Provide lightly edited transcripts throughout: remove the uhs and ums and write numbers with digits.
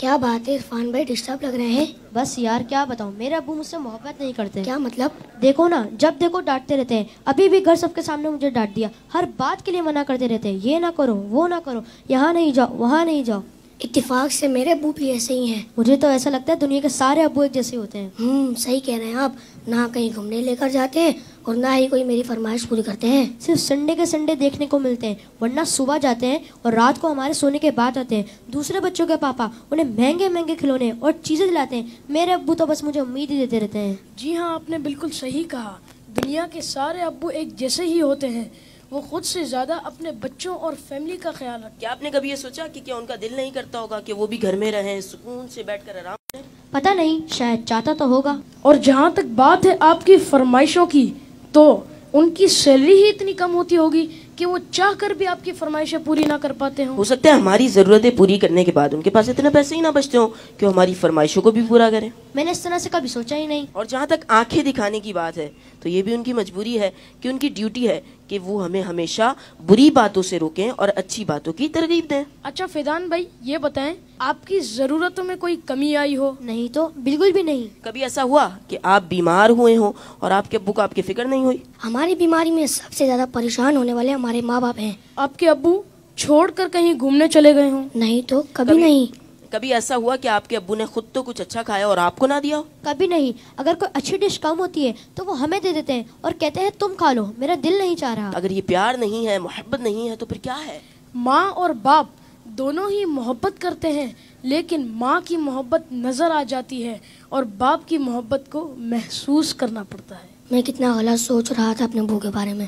क्या बात है इरफान भाई, डिस्टर्ब लग रहे हैं। बस यार क्या बताऊं, मेरे अब्बू मुझसे मोहब्बत नहीं करते। क्या मतलब? देखो ना, जब देखो डांटते रहते हैं। अभी भी घर सबके सामने मुझे डांट दिया। हर बात के लिए मना करते रहते हैं, ये ना करो वो ना करो, यहाँ नहीं जाओ वहाँ नहीं जाओ। इत्तेफाक से मेरे अब्बू भी ऐसे ही हैं। मुझे तो ऐसा लगता है दुनिया के सारे अब्बू एक जैसे होते हैं। सही कह रहे हैं आप। ना कहीं घूमने लेकर जाते हैं और ना ही कोई मेरी फरमाइश पूरी करते हैं। सिर्फ संडे के संडे देखने को मिलते हैं, वरना सुबह जाते हैं और रात को हमारे सोने के बाद आते हैं। दूसरे बच्चों के पापा उन्हें महंगे महंगे खिलौने और चीजें दिलाते हैं। मेरे अब्बू तो बस मुझे उम्मीद ही देते रहते हैं। जी हाँ, आपने बिल्कुल सही कहा। दुनिया के सारे अब्बू एक जैसे ही होते हैं। वो खुद से ज्यादा अपने बच्चों और फैमिली का ख्याल रखते हैं। क्या आपने कभी ये सोचा कि क्या उनका दिल नहीं करता होगा कि वो भी घर में रहें, सुकून से बैठकर आराम करें? पता नहीं, शायद चाहता तो होगा। और जहाँ तक बात है आपकी फरमाइशों की, तो उनकी सैलरी ही इतनी कम होती होगी कि वो चाह कर भी आपकी फरमाइशें पूरी ना कर पाते हो सकता है हमारी जरूरतें पूरी करने के बाद उनके पास इतने पैसे ही ना बचते हो कि वो हमारी फरमाइशों को भी पूरा करें। मैंने इस तरह से कभी सोचा ही नहीं। और जहाँ तक आंखें दिखाने की बात है तो ये भी उनकी मजबूरी है कि उनकी ड्यूटी है कि वो हमें हमेशा बुरी बातों से रोकें और अच्छी बातों की तरगीब दें। अच्छा फैजान भाई, ये बताएं, आपकी जरूरतों में कोई कमी आई हो? नहीं तो बिल्कुल भी नहीं। कभी ऐसा हुआ कि आप बीमार हुए हो और आपके अब्बू को आपकी फिक्र नहीं हुई? हमारी बीमारी में सबसे ज्यादा परेशान होने वाले हमारे माँ बाप हैं। आपके अब्बू छोड़कर कहीं घूमने चले गए हों? नहीं तो कभी नहीं। कभी ऐसा हुआ कि आपके अब्बू ने खुद तो कुछ अच्छा खाया और आपको ना दिया हो? कभी नहीं। अगर कोई अच्छी डिश कम होती है तो वो हमें दे देते हैं और कहते हैं तुम खा लो, मेरा दिल नहीं चाह रहा। अगर ये प्यार नहीं है, मोहब्बत नहीं है, तो फिर क्या है? माँ और बाप दोनों ही मोहब्बत करते हैं, लेकिन माँ की मोहब्बत नजर आ जाती है और बाप की मोहब्बत को महसूस करना पड़ता है। मैं कितना गलत सोच रहा था अपने अब्बू के बारे में।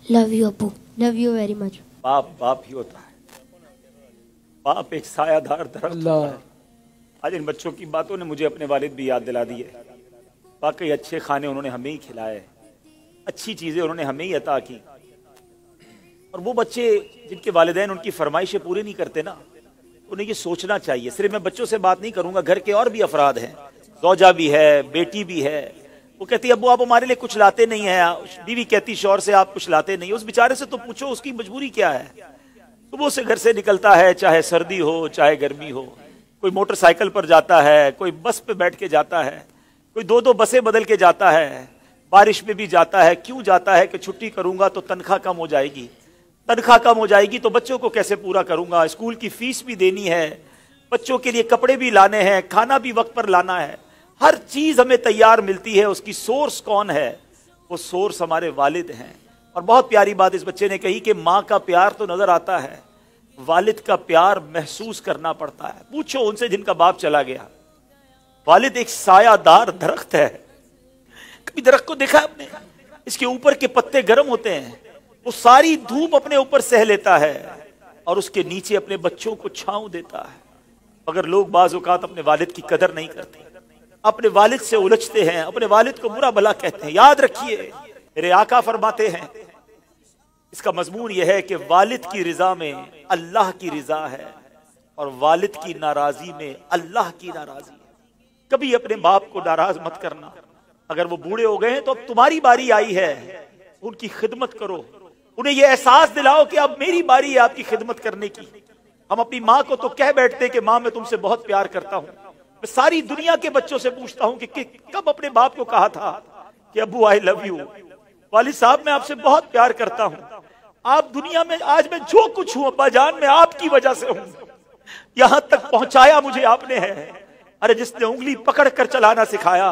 लव यू अब्बू। Love you very much. बाप बाप ही होता है। बाप एक सायादार दरख्त होता है। आज इन बच्चों की बातों ने मुझे अपने वालिद भी याद दिला दी है। वाकई अच्छे खाने उन्होंने हमें ही खिलाए, अच्छी चीजें उन्होंने हमें ही अता की। और वो बच्चे जिनके वालिदैन उनकी फरमाइशें पूरी नहीं करते ना, उन्हें ये सोचना चाहिए। सिर्फ मैं बच्चों से बात नहीं करूंगा, घर के और भी अफराद हैं, ज़ौजा भी है, बेटी भी है। वो कहती है अब्बू आप हमारे लिए कुछ लाते नहीं है। बीवी कहती शौहर से आप कुछ लाते नहीं। उस बेचारे से तो पूछो उसकी मजबूरी क्या है। सुबह से घर से निकलता है, चाहे सर्दी हो चाहे गर्मी हो। कोई मोटरसाइकिल पर जाता है, कोई बस पे बैठ के जाता है, कोई दो दो बसें बदल के जाता है, बारिश में भी जाता है। क्यों जाता है? कि छुट्टी करूंगा तो तनख्वाह कम हो जाएगी, तनख्वाह कम हो जाएगी तो बच्चों को कैसे पूरा करूंगा, स्कूल की फीस भी देनी है, बच्चों के लिए कपड़े भी लाने हैं, खाना भी वक्त पर लाना है। हर चीज हमें तैयार मिलती है। उसकी सोर्स कौन है? वो सोर्स हमारे वालिद हैं। और बहुत प्यारी बात इस बच्चे ने कही कि माँ का प्यार तो नजर आता है, वालिद का प्यार महसूस करना पड़ता है। पूछो उनसे जिनका बाप चला गया। वालिद एक सायादार दरख्त है। कभी दरख्त को देखा आपने? इसके ऊपर के पत्ते गर्म होते हैं, वो सारी धूप अपने ऊपर सह लेता है और उसके नीचे अपने बच्चों को छांव देता है। मगर लोग बाज़ औक़ात अपने वालिद की कदर नहीं करते, अपने वालिद से उलझते हैं, अपने वालिद को बुरा भला कहते हैं। याद रखिए, मेरे आका फरमाते हैं, इसका मजमून यह है कि वालिद की रिजा में अल्लाह की रिजा है और वालिद की नाराजी में अल्लाह की नाराजी है। कभी अपने बाप को नाराज मत करना। अगर वो बूढ़े हो गए हैं तो अब तुम्हारी बारी आई है, उनकी खिदमत करो। उन्हें यह एहसास दिलाओ कि अब मेरी बारी है आपकी खिदमत करने की। हम अपनी माँ को तो कह बैठते कि माँ मैं तुमसे बहुत प्यार करता हूँ। मैं सारी दुनिया के बच्चों से पूछता हूँ कि कब अपने बाप को कहा था कि अब्बू आई लव यू, वालिद साहब मैं आपसे बहुत प्यार करता हूँ। आप दुनिया में आज मैं जो कुछ हूँ अब्बा जान मैं आपकी वजह से हूँ। यहाँ तक पहुंचाया मुझे आपने है। अरे जिसने उंगली पकड़ कर चलाना सिखाया,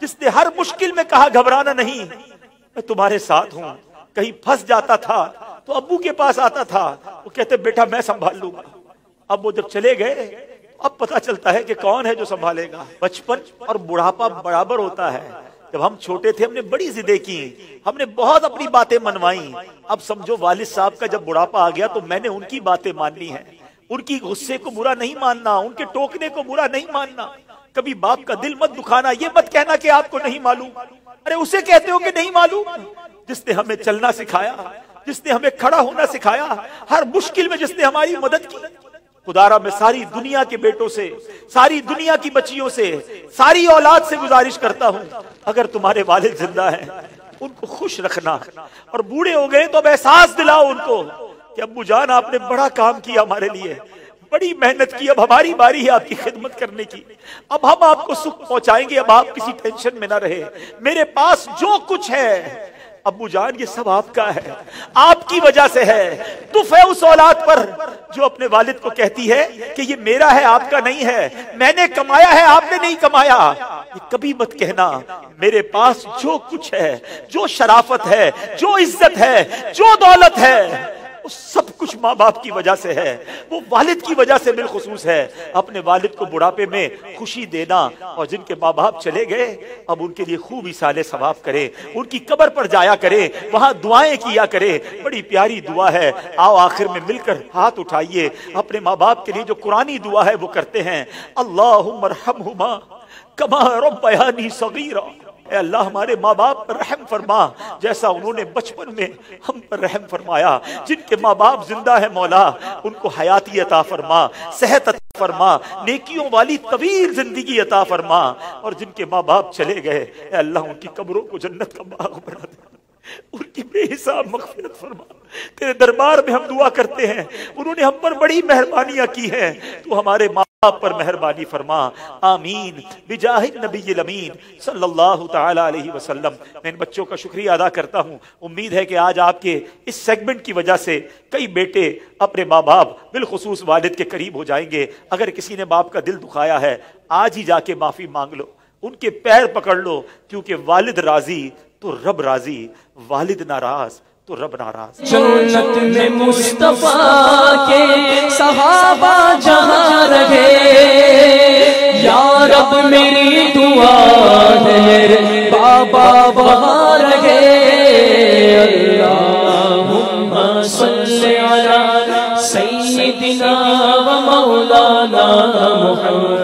जिसने हर मुश्किल में कहा घबराना नहीं, मैं तुम्हारे साथ हूँ। कहीं फंस जाता था तो अब्बू के पास आता था, वो कहते बेटा मैं संभाल लूंगा। अब वो जब चले गए अब पता चलता है कि कौन है जो संभालेगा। बचपन और बुढ़ापा बराबर होता है। जब हम छोटे थे हमने बड़ी जिदें की, हमने बहुत अपनी बातें मनवाई। अब समझो वालिद साहब का जब बुढ़ापा आ गया तो मैंने उनकी बातें माननी है। उनकी गुस्से को बुरा नहीं मानना, उनके टोकने को बुरा नहीं मानना। कभी बाप का दिल मत दुखाना। ये मत कहना कि आपको नहीं मालूम। अरे उसे कहते हो कि नहीं मालूम जिसने हमें चलना सिखाया, जिसने हमें खड़ा होना सिखाया, हर मुश्किल में जिसने हमारी मदद की। खुदारा मैं सारी दुनिया के बेटों से, सारी दुनिया की बच्चियों से, सारी औलाद से गुजारिश करता हूँ, अगर तुम्हारे वालिद जिंदा हैं उनको खुश रखना। और बूढ़े हो गए तो अब एहसास दिलाओ उनको कि अब्बू जान आपने बड़ा काम किया हमारे लिए, बड़ी मेहनत की, अब हमारी बारी है आपकी खिदमत करने की, अब हम आपको सुख पहुंचाएंगे, अब आप किसी टेंशन में ना रहे, मेरे पास जो कुछ है अब्बू जान ये सब आपका है, आपकी वजह से है। दुख है उस औलाद पर जो अपने वालिद को कहती है कि ये मेरा है आपका नहीं है, मैंने कमाया है आपने नहीं कमाया। ये कभी मत कहना, मेरे पास जो कुछ है, जो शराफत है, जो इज्जत है, जो दौलत है, वो सब कुछ माँ बाप की वजह से है, वो वालिद की वजह से बिलखुसूस है। अपने वालिद को बुढ़ापे में खुशी देना, और जिनके माँ बाप चले गए अब उनके लिए खूब इसाले सवाब करें, उनकी कब्र पर जाया करें, वहां दुआएं किया करें। बड़ी प्यारी दुआ है, आओ आखिर में मिलकर हाथ उठाइए, अपने माँ बाप के लिए जो कुरानी दुआ है वो करते हैं। अल्लाहुम्मा रहमहुमा कमा रब्बयानी सगीरा, ए अल्लाह हमारे माँ बाप पर रहम फरमा जैसा उन्होंने बचपन में हम पर रहम फरमाया। जिनके माँ बाप जिंदा है मौला उनको हयाती अता फरमा, सेहत अता फरमा, नेकियों वाली तवील जिंदगी अता फरमा, और जिनके माँ बाप चले गए ए अल्लाह उनकी कब्रों को जन्नत का बाग बना दे, उनकी बेहिसाब मग़फ़िरत फरमा। तेरे दरबार में हम दुआ करते हैं, उन्होंने हम पर बड़ी मेहरबानियां की हैं, तू हमारे माँ बाप पर मेहरबानी फरमा। आमीन बिजाहिद नबील अमीन सल्लल्लाहु तआला अलैहि वसल्लम। मैं इन बच्चों का शुक्रिया अदा करता हूँ। उम्मीद है कि आज आपके इस सेगमेंट की वजह से कई बेटे अपने माँ बाप बिलखुसूस वालिद के करीब हो जाएंगे। अगर किसी ने बाप का दिल दुखाया है आज ही जाके माफी मांग लो, उनके पैर पकड़ लो, क्योंकि वालिद राजी तो रब राजी, वालिद नाराज तो रब नाराज। जन्नत में मुस्तफा के सहाबा जहां रहे, या रब मेरी दुआ है मेरे बाबा वहां रहे। अल्लाहुम्मा सल्ली अला सय्यिदिना व मौलाना मुहम्मद।